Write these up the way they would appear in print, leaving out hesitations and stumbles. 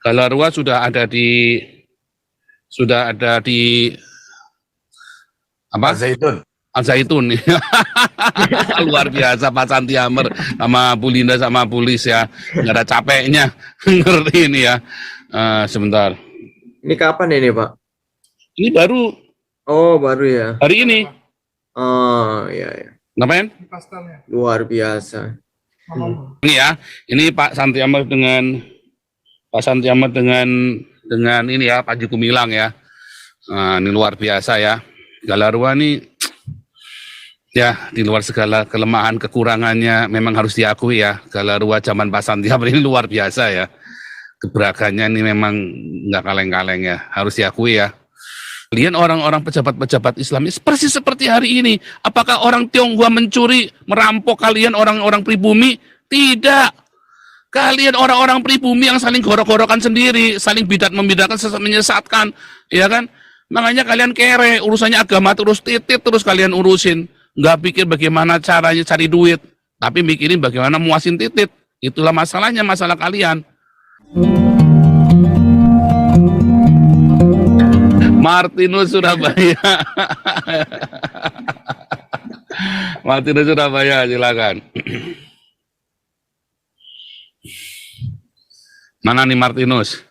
Galarua sudah ada di apa? Zaitun. Al-Zaitun. Luar biasa Pak Santi Amer sama Bu Linda sama Bu Lis ya. Nggak ada capeknya. Ngerti ini ya. Sebentar. Ini kapan ini, Pak? Ini baru Oh, baru ya. hari ini. Oh, iya. Ngapain? Luar biasa. Ini ya. Ini Pak Santi Amer dengan ini ya Panji Gumilang ya. Nah, ini luar biasa ya. Galarua ini ya di luar segala kelemahan kekurangannya memang harus diakui ya. Galarua zaman Pak Santi Amer ini luar biasa ya. Gebrakannya ini memang nggak kaleng-kaleng ya. Harus diakui ya. Kalian orang-orang pejabat-pejabat Islam persis seperti hari ini. Apakah orang Tionghoa mencuri, merampok kalian orang-orang pribumi? Tidak. Kalian orang-orang pribumi yang saling gorok-gorokan sendiri, saling bidat-membidatkan, menyesatkan, ya kan? Makanya kalian kere, urusannya agama terus titit terus kalian urusin. Nggak pikir bagaimana caranya cari duit, tapi mikirin bagaimana muasin titit. Itulah masalahnya, masalah kalian. Martinus Surabaya. Martinus Surabaya, silakan. Mana nih Martinus?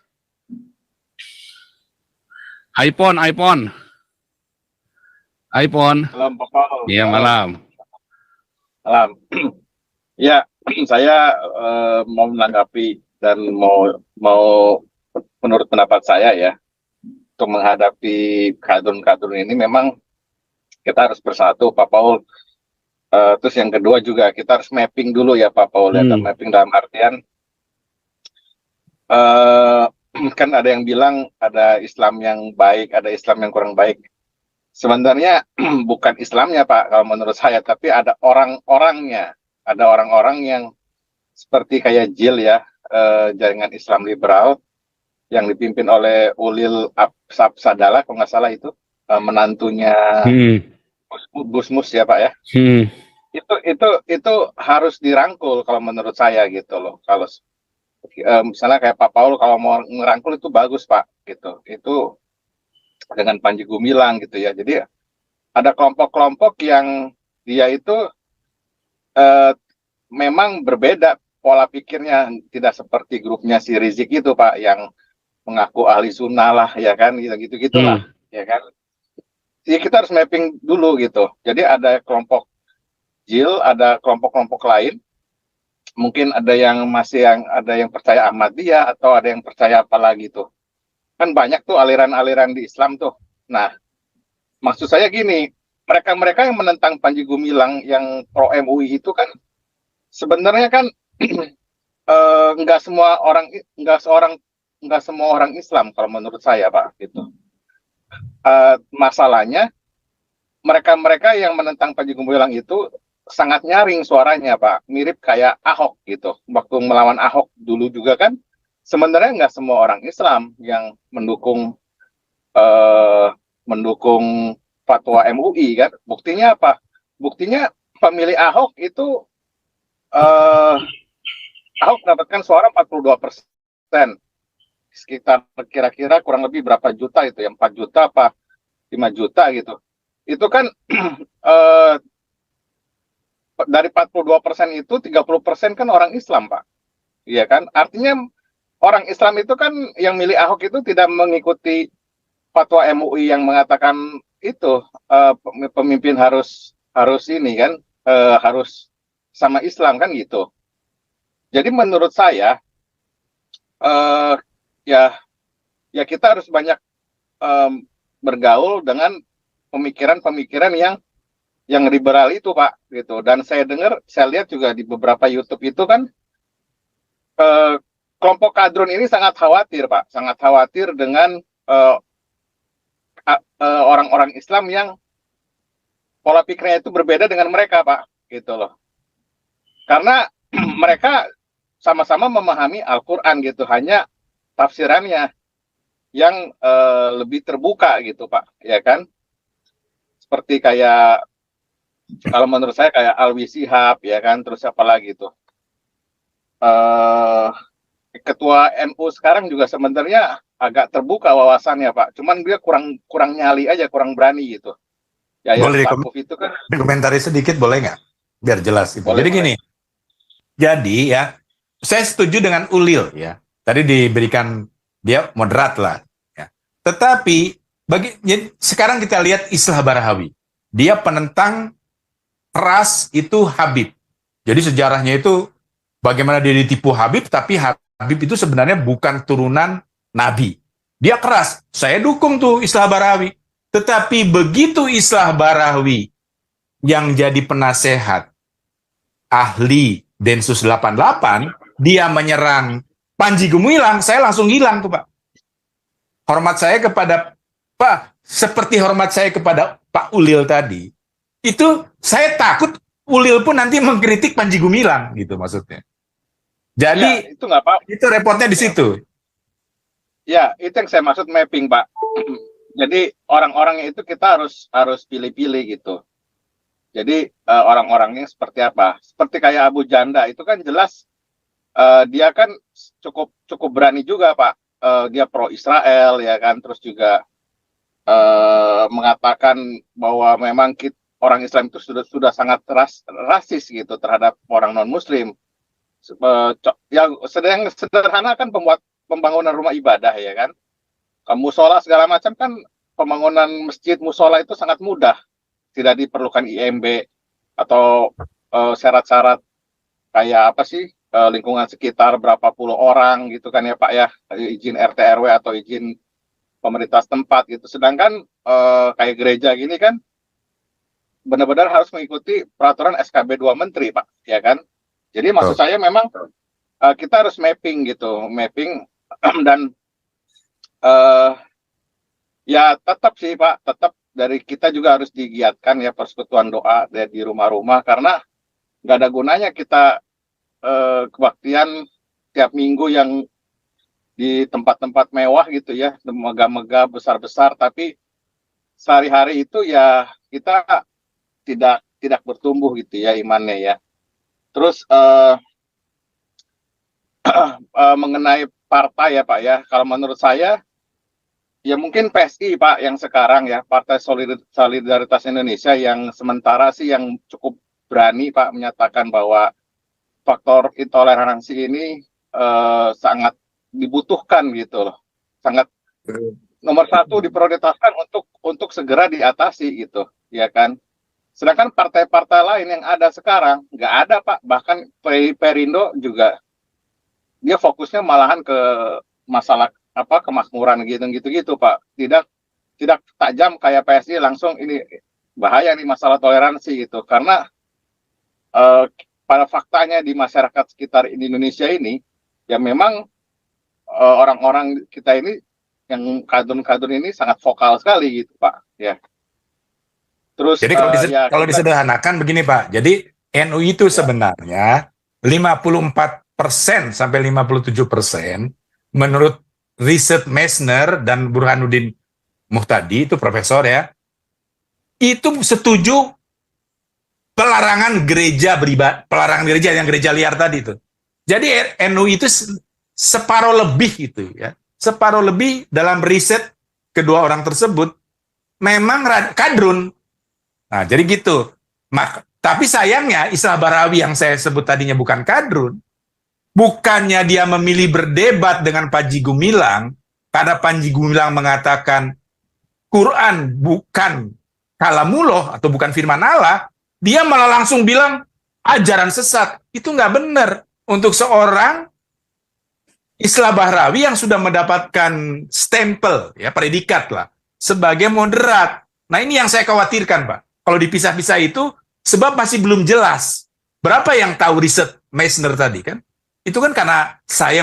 iPhone. Malam, Pak Paul. Iya, malam. Ya, saya mau menanggapi dan mau menurut pendapat saya ya, untuk menghadapi kadrun-kadrun ini memang kita harus bersatu, Pak Paul. Terus yang kedua juga kita harus mapping dulu ya, Pak Paul. Ya, mapping dalam artian kan ada yang bilang ada Islam yang baik, ada Islam yang kurang baik. Sebenarnya bukan Islamnya Pak, kalau menurut saya, tapi ada orang-orangnya. Ada orang-orang yang seperti kayak JIL ya, jaringan Islam liberal, yang dipimpin oleh Ulil Sadala, kalau nggak salah itu, menantunya Gusmus ya Pak ya. Itu harus dirangkul kalau menurut saya gitu loh. Kalau misalnya kayak Pak Paul kalau mau ngerangkul itu bagus Pak gitu. Itu dengan Panji Gumilang gitu ya. Jadi ada kelompok-kelompok yang dia itu memang berbeda pola pikirnya, tidak seperti grupnya si Rizik itu Pak yang mengaku ahli sunnah lah ya kan, gitu-gitulah ya kan. Jadi kita harus mapping dulu gitu. Jadi ada kelompok JIL, ada kelompok-kelompok lain. Mungkin ada yang percaya Ahmadiyah atau ada yang percaya apa lagi tuh. Kan banyak tuh aliran-aliran di Islam tuh. Nah, maksud saya gini, mereka-mereka yang menentang Panji Gumilang yang pro MUI itu kan sebenarnya kan nggak semua orang Islam kalau menurut saya Pak gitu. Masalahnya mereka-mereka yang menentang Panji Gumilang itu sangat nyaring suaranya Pak, mirip kayak Ahok gitu. Waktu melawan Ahok dulu juga kan sebenarnya nggak semua orang Islam yang mendukung fatwa MUI kan. Buktinya apa? Buktinya pemilih Ahok itu Ahok mendapatkan suara 42%. Sekitar kira-kira kurang lebih berapa juta itu ya, 4 juta apa 5 juta gitu. Itu kan dari 42% itu 30% kan orang Islam Pak. Iya kan? Artinya orang Islam itu kan yang milih Ahok itu tidak mengikuti fatwa MUI yang mengatakan itu pemimpin harus ini kan harus sama Islam kan gitu. Jadi menurut saya ya kita harus banyak bergaul dengan pemikiran-pemikiran yang liberal itu Pak gitu. Dan saya lihat juga di beberapa YouTube itu kan kelompok kadrun ini sangat khawatir Pak, sangat khawatir dengan orang-orang Islam yang pola pikirnya itu berbeda dengan mereka Pak gitu loh. Karena mereka sama-sama memahami Al-Quran gitu, hanya tafsirannya yang lebih terbuka gitu Pak, ya kan? Seperti kayak kalau menurut saya kayak Alwi Shihab ya kan, terus apa lagi tuh ketua NU sekarang juga sebenarnya agak terbuka wawasannya Pak. Cuman dia kurang nyali aja, kurang berani gitu. Ya yang Boleh Stakuf itu kan dikomentari sedikit boleh nggak? Biar jelas gitu. boleh. Jadi gini, jadi ya saya setuju dengan Ulil ya. Tadi diberikan dia moderat lah. Ya. Tetapi sekarang kita lihat Islah Barahawi. Dia penentang ras itu Habib. Jadi sejarahnya itu bagaimana dia ditipu Habib, tapi Habib itu sebenarnya bukan turunan Nabi. Dia keras. Saya dukung tuh Islah Barahawi. Tetapi begitu Islah Barahawi yang jadi penasehat ahli Densus 88, dia menyerang Panji Gumilang, saya langsung hilang tuh Pak. Hormat saya kepada Pak, seperti hormat saya kepada Pak Ulil tadi, itu saya takut Ulil pun nanti mengkritik Panji Gumilang gitu maksudnya. Jadi Ya, itu nggak apa. itu repotnya di situ. Ya, itu yang saya maksud mapping Pak. Jadi orang-orangnya itu kita harus pilih-pilih gitu. Jadi orang-orangnya seperti apa? Seperti kayak Abu Janda itu kan jelas dia kan cukup berani juga Pak. Dia pro Israel ya kan, terus juga mengatakan bahwa memang orang Islam itu sudah sangat rasis gitu terhadap orang non Muslim. Yang sederhana kan pembangunan rumah ibadah ya kan. Musola segala macam kan, pembangunan masjid musola itu sangat mudah, tidak diperlukan IMB atau syarat-syarat kayak apa sih, lingkungan sekitar berapa puluh orang gitu kan ya Pak ya, izin RT RW atau izin pemerintah setempat gitu. Sedangkan kayak gereja gini kan benar-benar harus mengikuti peraturan SKB 2 Menteri Pak ya kan. Jadi maksud saya memang kita harus mapping dan ya tetap sih Pak, tetap dari kita juga harus digiatkan ya persekutuan doa di rumah-rumah, karena nggak ada gunanya kita kebaktian tiap minggu yang di tempat-tempat mewah gitu ya, megah-megah besar-besar, tapi sehari-hari itu ya kita tidak bertumbuh gitu ya imannya ya. Terus mengenai partai ya Pak ya, kalau menurut saya ya mungkin PSI Pak yang sekarang ya, Partai Solidaritas Indonesia, yang sementara sih yang cukup berani Pak menyatakan bahwa faktor intoleransi ini sangat dibutuhkan gitu loh, sangat nomor satu diprioritaskan untuk segera diatasi gitu ya kan. Sedangkan partai-partai lain yang ada sekarang nggak ada Pak, bahkan Perindo juga dia fokusnya malahan ke masalah kemakmuran gitu Pak, tidak tajam kayak PSI langsung ini bahaya nih masalah toleransi gitu, karena pada faktanya di masyarakat sekitar di Indonesia ini ya memang orang-orang kita ini yang kadun-kadun ini sangat vokal sekali gitu Pak ya. Terus Jadi kalau disederhanakan begini Pak, jadi NU itu sebenarnya 54% sampai 57% menurut riset Messner dan Burhanuddin Muhtadi, itu profesor ya, itu setuju pelarangan gereja yang gereja liar tadi itu. Jadi NU itu separuh lebih itu ya, separuh lebih dalam riset kedua orang tersebut memang kadrun. Nah jadi gitu. Tapi sayangnya Islah Barahawi yang saya sebut tadinya bukan kadrun, bukannya dia memilih berdebat dengan Panji Gumilang, karena Panji Gumilang mengatakan Quran bukan kalamullah atau bukan firman Allah, dia malah langsung bilang ajaran sesat. Itu nggak benar untuk seorang Islah Barahawi yang sudah mendapatkan stempel, ya predikat lah, sebagai moderat. Nah ini yang saya khawatirkan Pak. Kalau dipisah-pisah itu, sebab masih belum jelas. Berapa yang tahu riset Messner tadi kan? Itu kan karena saya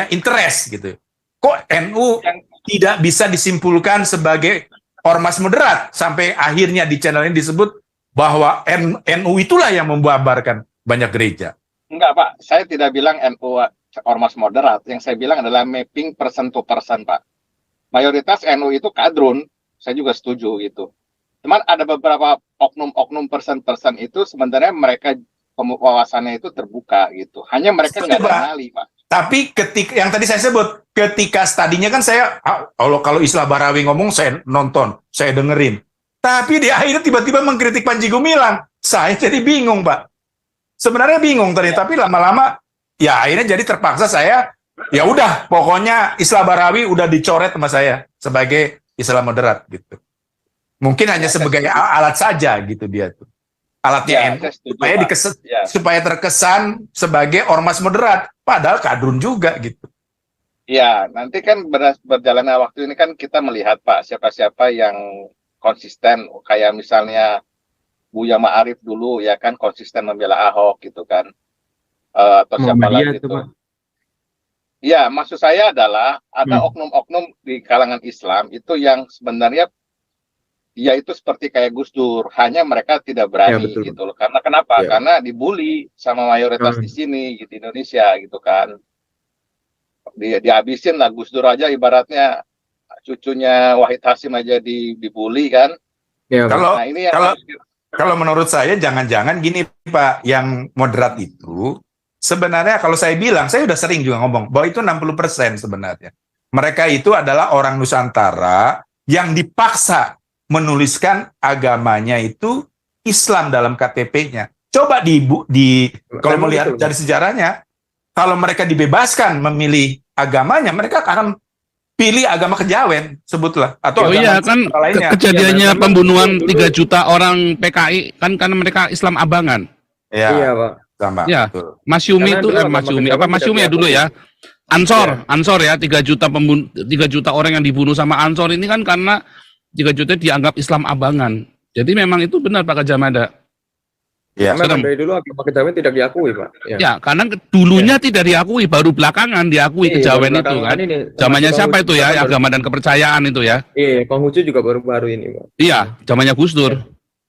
interest gitu. Kok NU tidak bisa disimpulkan sebagai ormas moderat sampai akhirnya di channel ini disebut bahwa NU itulah yang membubarkan banyak gereja. Enggak Pak, saya tidak bilang NU ormas moderat. Yang saya bilang adalah mapping person to person Pak. Mayoritas NU itu kadrun, saya juga setuju gitu. Cuman ada beberapa oknum-oknum person-person itu sebenarnya mereka wawasannya itu terbuka gitu. Hanya mereka nggak Setuju, ada Pak. nyali, Pak. Tapi ketika yang tadi saya sebut, ketika tadinya kan saya kalau Islah Barawi ngomong saya nonton, saya dengerin. Tapi di akhirnya tiba-tiba mengkritik Panji Gumilang. Saya jadi bingung, Pak. Sebenarnya bingung tadi, tapi lama-lama ya akhirnya jadi terpaksa saya ya udah, pokoknya Islah Barawi udah dicoret sama saya sebagai Islam moderat gitu. Mungkin hanya sebagai alat saja gitu dia tuh. Alatnya Ya, NU saya setuju, supaya Pak. Ya. supaya terkesan sebagai ormas moderat, padahal kadrun juga gitu. Ya, nanti kan berjalannya waktu ini kan kita melihat Pak siapa-siapa yang konsisten, kayak misalnya Buya Ma'arif dulu ya kan konsisten membela Ahok gitu kan. Atau siapa lagi tuh, itu. Pak. Ya, maksud saya adalah ada Hmm. oknum-oknum di kalangan Islam itu yang sebenarnya ya itu seperti kayak Gus Dur, hanya mereka tidak Ya, berani betul. gitu loh. Karena kenapa? Ya. Karena dibully sama mayoritas di sini gitu Indonesia gitu kan. Dihabisin lah Gus Dur aja ibaratnya cucunya Wahid Hasyim aja dibully kan. Ya, Pak. Kalau Nah, ini yang kalau menurut saya jangan-jangan gini Pak, yang moderat itu sebenarnya kalau saya bilang, saya udah sering juga ngomong bahwa itu 60% sebenarnya. Mereka itu adalah orang Nusantara yang dipaksa menuliskan agamanya itu Islam dalam KTP-nya. Coba kalau Memang melihat betul, dari sejarahnya, kalau mereka dibebaskan memilih agamanya, mereka akan pilih agama kejawen, sebutlah, atau Oh agama iya kan lainnya. kejadiannya Iya, pembunuhan dulu. 3 juta orang PKI kan karena mereka Islam abangan. Ya, Iya, Pak. sama. Ya. Betul. Masyumi Karena itu dulu agama Masyumi kejawen apa Masyumi ya tidak dulu diakui. ya. Ansor ya 3 juta 3 juta orang yang dibunuh sama Ansor ini kan karena 3 juta dianggap Islam abangan. Jadi memang itu benar Pak Kajamada. Ya. Memang Sedang. dari dulu agama kejawen tidak diakui, Pak. Ya. Ya, karena dulunya tidak diakui, baru belakangan diakui Iya, kejawen baru itu belakangan kan. ini. Zamannya Termasuk siapa Konghucu itu ya? juga kan baru- Agama dan kepercayaan itu ya. Iya, Konghucu juga baru-baru ini, Pak. Iya, zamannya Gus Dur.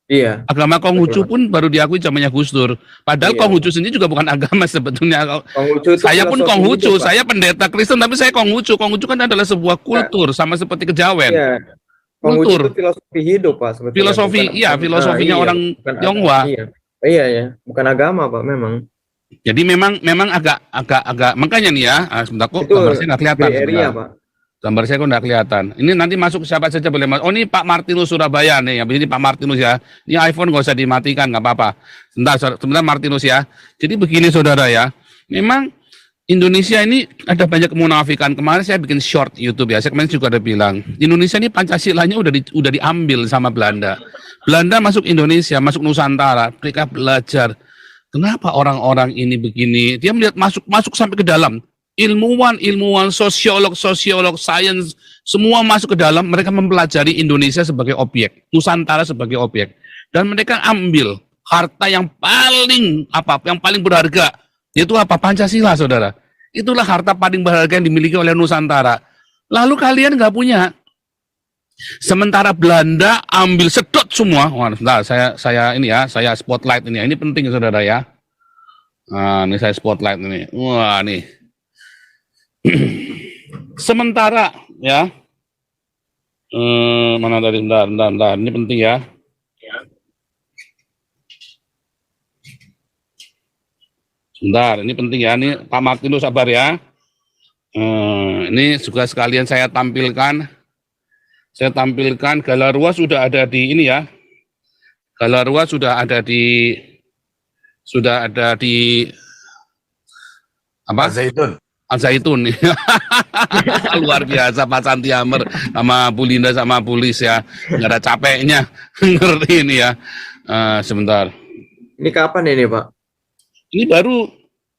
Iya. Agama Konghucu Betul, pun baru diakui zamannya Gus Dur. Padahal Iya. Konghucu sendiri juga bukan agama sebetulnya. Konghucu itu Saya pun filosofi Konghucu, hidup, Pak. saya pendeta Kristen tapi saya Konghucu. Konghucu kan adalah sebuah kultur sama seperti kejawen. Iya. Konghucu Kultur. itu filosofi hidup, Pak, sebetulnya. Filosofi, iya, filosofinya iya, orang bukan Tionghoa. Iya. Iya, ya. Bukan agama, Pak, memang. Jadi memang agak makanya nih ya, sebentar kok Itu gambar saya nggak kelihatan gray area, sebentar. Pak. Gambar saya kok nggak kelihatan. Ini nanti masuk siapa saja boleh masuk. Oh ini Pak Martinus Surabaya nih. Habis ini Pak Martinus ya. Ini iPhone nggak usah dimatikan, nggak apa-apa. Sebentar Martinus ya. Jadi begini saudara ya. Memang Indonesia ini ada banyak kemunafikan. Kemarin saya bikin short YouTube ya. Saya kemarin juga ada bilang. Indonesia ini Pancasilanya udah diambil sama Belanda. Belanda masuk Indonesia, masuk Nusantara. Mereka belajar. Kenapa orang-orang ini begini? Dia melihat masuk sampai ke dalam. Ilmuwan, sosiolog, sains, semua masuk ke dalam. Mereka mempelajari Indonesia sebagai objek, Nusantara sebagai objek, dan mereka ambil harta yang paling berharga, yaitu apa? Pancasila, saudara. Itulah harta paling berharga yang dimiliki oleh Nusantara. Lalu kalian nggak punya. Sementara Belanda ambil sedot semua. Wah, sebentar, saya spotlight ini. Ini penting saudara ya. Nah, ini saya spotlight ini. Wah, nih. Sementara ya. Mana tadi? Bentar. Ini penting ya. Sebentar, ini penting ya. Ini Pak Martinus sabar ya. Ini juga sekalian saya tampilkan. Galarua sudah ada di ini ya. Galarua sudah ada di apa? Zaitun. Al-Zaitun. Luar biasa Pak Santi Amer sama Bu Linda sama Bu Lis ya. Nggak ada capeknya ngerti ini ya. Sebentar. Ini kapan ini, Pak? Ini baru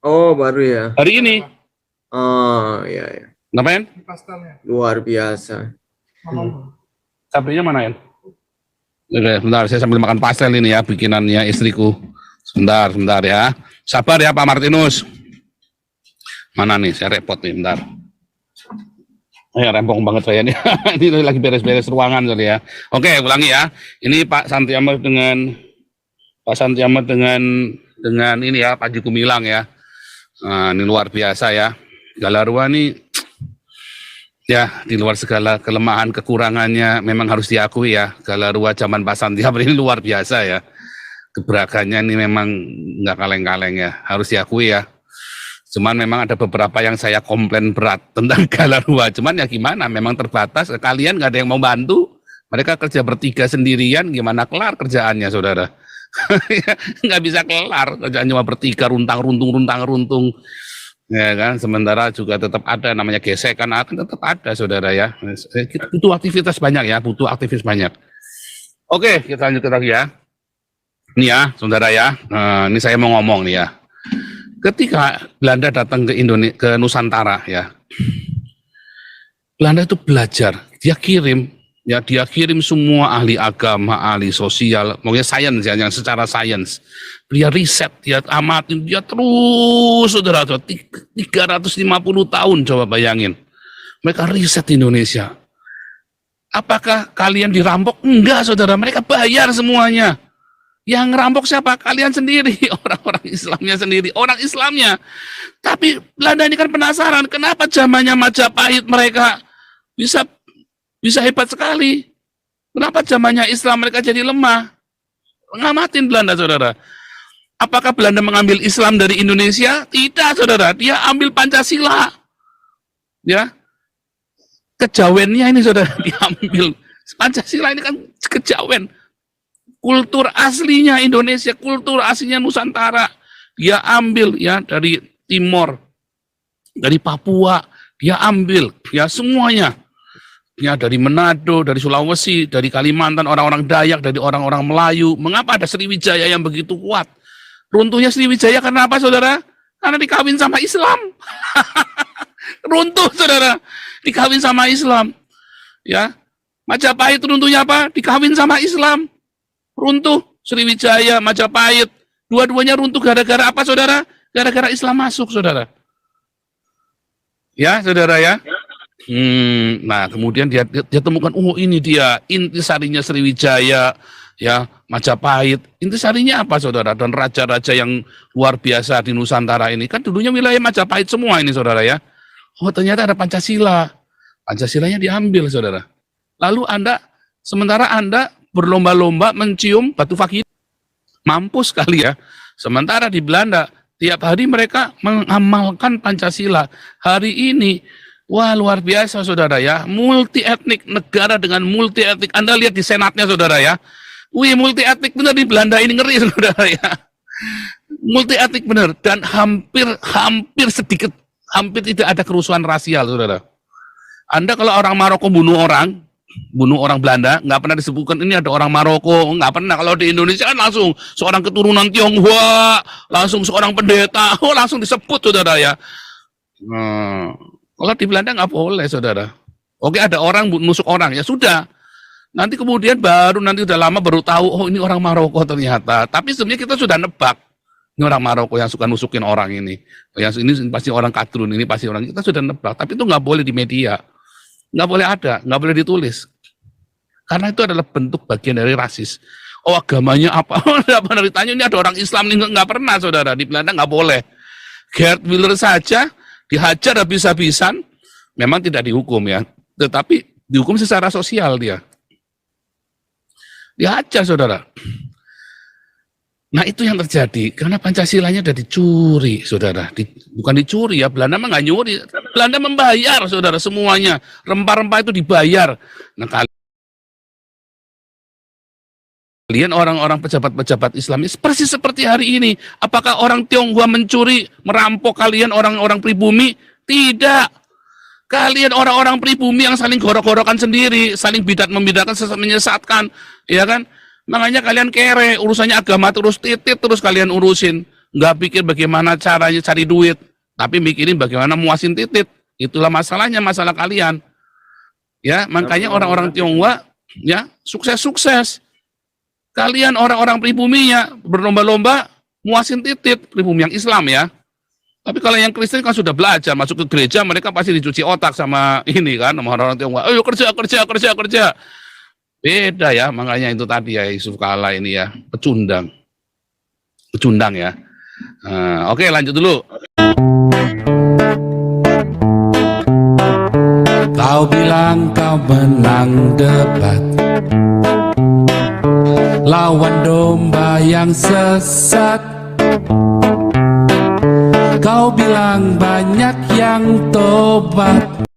Oh, baru ya. hari ini. Oh, iya. Ngapain? Luar biasa. Cabenya mana ya? Oke, sebentar, saya sambil makan pastel ini ya, bikinannya istriku. Sebentar ya. Sabar ya Pak Martinus. Mana nih, saya repot nih, bentar. Rempong banget saya nih. Ini lagi beres-beres ruangan kali ya. Oke, ulangi ya. Ini Pak Santi Ahmad dengan ini ya, Panji Gumilang ya. Nah, ini luar biasa ya. Galarua nih ya, di luar segala kelemahan, kekurangannya memang harus diakui ya. Galarua zaman Pak Santi Ahmad ini luar biasa ya. gebrakannya ini memang nggak kaleng-kaleng ya, harus diakui ya. Cuman memang ada beberapa yang saya komplain berat tentang Galarua. Cuman ya gimana, memang terbatas. Kalian nggak ada yang mau bantu. Mereka kerja bertiga sendirian, gimana kelar kerjaannya, saudara? Nggak bisa kelar, kerjaan cuma bertiga, runtang-runtung. Ya kan, sementara juga tetap ada namanya gesekan, akan tetap ada, saudara ya. Butuh aktivitas banyak ya, butuh aktivis banyak. Oke, kita lanjut lagi ya. Ini ya, saudara ya, ini saya mau ngomong nih ya. Ketika Belanda datang ke Indonesia, ke Nusantara ya, Belanda itu belajar, dia kirim semua ahli agama, ahli sosial, maunya sains ya, yang secara sains. Dia riset, dia amatin, dia terus, saudara, 350 tahun, coba bayangin. Mereka riset di Indonesia. Apakah kalian dirampok? Enggak, saudara, mereka bayar semuanya. Yang ngerampok siapa? Kalian sendiri, orang-orang Islamnya sendiri, orang Islamnya. Tapi Belanda ini kan penasaran, kenapa zamannya Majapahit mereka bisa hebat sekali? Kenapa zamannya Islam mereka jadi lemah? Ngamatin Belanda, saudara. Apakah Belanda mengambil Islam dari Indonesia? Tidak, saudara. Dia ambil Pancasila. Ya, kejawennya ini, saudara, diambil. Pancasila ini kan kejawen. Kultur aslinya Indonesia, kultur aslinya Nusantara, dia ambil ya dari Timor, dari Papua, dia ambil ya semuanya, ya dari Manado, dari Sulawesi, dari Kalimantan, orang-orang Dayak, dari orang-orang Melayu. Mengapa ada Sriwijaya yang begitu kuat? Runtuhnya Sriwijaya karena apa, saudara? Karena dikawin sama Islam. Runtuh, saudara, dikawin sama Islam. Ya, Majapahit runtuhnya apa? Dikawin sama Islam. Runtuh, Sriwijaya, Majapahit, dua-duanya runtuh gara-gara apa, saudara? Gara-gara Islam masuk, saudara. Ya, saudara ya. Nah, kemudian dia temukan, oh ini dia intisarinya Sriwijaya, ya, Majapahit. Intisarinya apa, saudara? Dan raja-raja yang luar biasa di Nusantara ini kan dulunya wilayah Majapahit semua ini, saudara ya. Oh, ternyata ada Pancasila. Pancasilanya diambil, saudara. Lalu sementara Anda berlomba-lomba mencium batu fakir, mampus sekali ya. Sementara di Belanda tiap hari mereka mengamalkan Pancasila. Hari ini, wah luar biasa, saudara ya, multi etnik, negara dengan multi etnik. Anda lihat di senatnya, saudara ya, wih multi etnik benar di Belanda ini, ngeri, saudara ya. Multi etnik benar, dan hampir tidak ada kerusuhan rasial, saudara. Anda kalau orang Maroko bunuh orang Belanda, nggak pernah disebutkan ini ada orang Maroko, nggak pernah. Kalau di Indonesia kan langsung seorang keturunan Tionghoa, langsung seorang pendeta, langsung disebut, saudara ya. Kalau di Belanda nggak boleh, saudara. Oke, ada orang nusuk orang, ya sudah. Nanti kemudian nanti udah lama baru tahu, oh ini orang Maroko ternyata. Tapi sebenarnya kita sudah nebak, ini orang Maroko yang suka nusukin orang ini. Yang ini pasti orang Kadrun, ini pasti orang, kita sudah nebak. Tapi itu nggak boleh di media. Nggak boleh ada, nggak boleh ditulis. Karena itu adalah bentuk bagian dari rasis. Oh agamanya apa? Nggak pernah ditanya, ini ada orang Islam, nggak pernah, saudara. Di Belanda nggak boleh. Geert Willer saja dihajar habis-habisan, memang tidak dihukum ya. Tetapi dihukum secara sosial dia. Dihajar, saudara. Nah itu yang terjadi, karena Pancasilanya sudah dicuri, saudara. Bukan dicuri ya, Belanda mah nggak nyuri. Belanda membayar, saudara, semuanya. Rempah-rempah itu dibayar. Nah kalian orang-orang pejabat-pejabat Islam persis seperti hari ini. Apakah orang Tionghoa mencuri, merampok kalian orang-orang pribumi? Tidak. Kalian orang-orang pribumi yang saling gorok-gorokan sendiri, saling bidat-membidatkan, menyesatkan, ya kan? Makanya kalian kere, urusannya agama terus titit, terus kalian urusin. Nggak pikir bagaimana caranya cari duit, tapi mikirin bagaimana muasin titit. Itulah masalahnya, masalah kalian. Ya, makanya orang-orang Tionghoa, ya, sukses-sukses. Kalian orang-orang pribuminya berlomba-lomba muasin titit, pribumi yang Islam ya. Tapi kalau yang Kristen kan sudah belajar, masuk ke gereja, mereka pasti dicuci otak sama ini kan, sama orang-orang Tionghoa. Ayo kerja. Beda ya, makanya itu tadi ya Yusuf Kala ini ya, pecundang ya. Oke, lanjut dulu. Kau bilang kau menang debat, lawan domba yang sesat. Kau bilang banyak yang tobat.